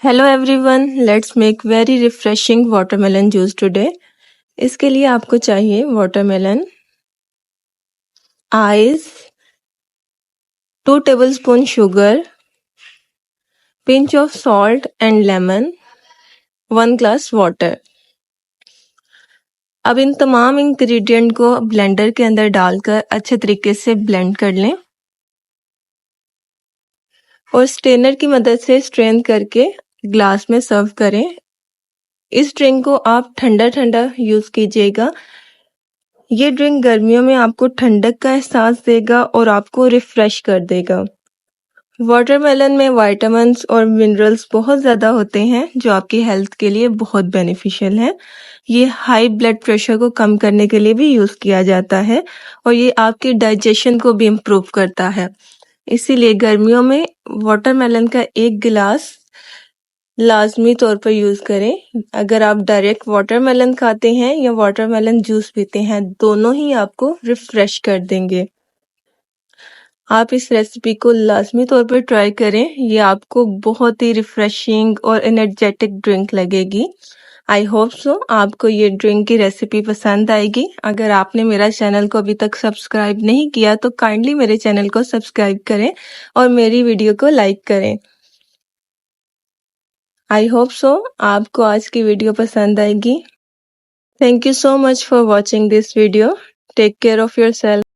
Hello everyone, let's make very refreshing watermelon juice today. इसके लिए आपको चाहिए watermelon, ice, 2 tablespoon sugar, pinch of salt and lemon, 1 glass water. अब इन तमाम ingredient को ब्लेंडर के अंदर डालकर अच्छे तरीके से ब्लेंड कर लें और स्ट्रेनर की मदद से स्ट्रेन करके ग्लास में सर्व करें। इस ड्रिंक को आप ठंडा ठंडा यूज कीजिएगा। ये ड्रिंक गर्मियों में आपको ठंडक का एहसास देगा और आपको रिफ्रेश कर देगा। वाटरमेलन में विटामिन्स और मिनरल्स बहुत ज़्यादा होते हैं जो आपकी हेल्थ के लिए बहुत बेनिफिशियल है। ये हाई ब्लड प्रेशर को कम करने के लिए भी यूज़ किया जाता है और ये आपकी डाइजेशन को भी इम्प्रूव करता है। इसीलिए गर्मियों में वाटरमेलन का 1 गिलास लाजमी तौर पर यूज़ करें। अगर आप डायरेक्ट वाटरमेलन खाते हैं या वाटरमेलन जूस पीते हैं, दोनों ही आपको रिफ्रेश कर देंगे। आप इस रेसिपी को लाजमी तौर पर ट्राई करें। ये आपको बहुत ही रिफ्रेशिंग और एनर्जेटिक ड्रिंक लगेगी। आई होप सो आपको ये ड्रिंक की रेसिपी पसंद आएगी। अगर आपने मेरा चैनल को अभी तक सब्सक्राइब नहीं किया तो काइंडली मेरे चैनल को सब्सक्राइब करें और मेरी वीडियो को लाइक करें। आई होप सो आपको आज की वीडियो पसंद आएगी। Thank you so much for watching this video. Take care of yourself.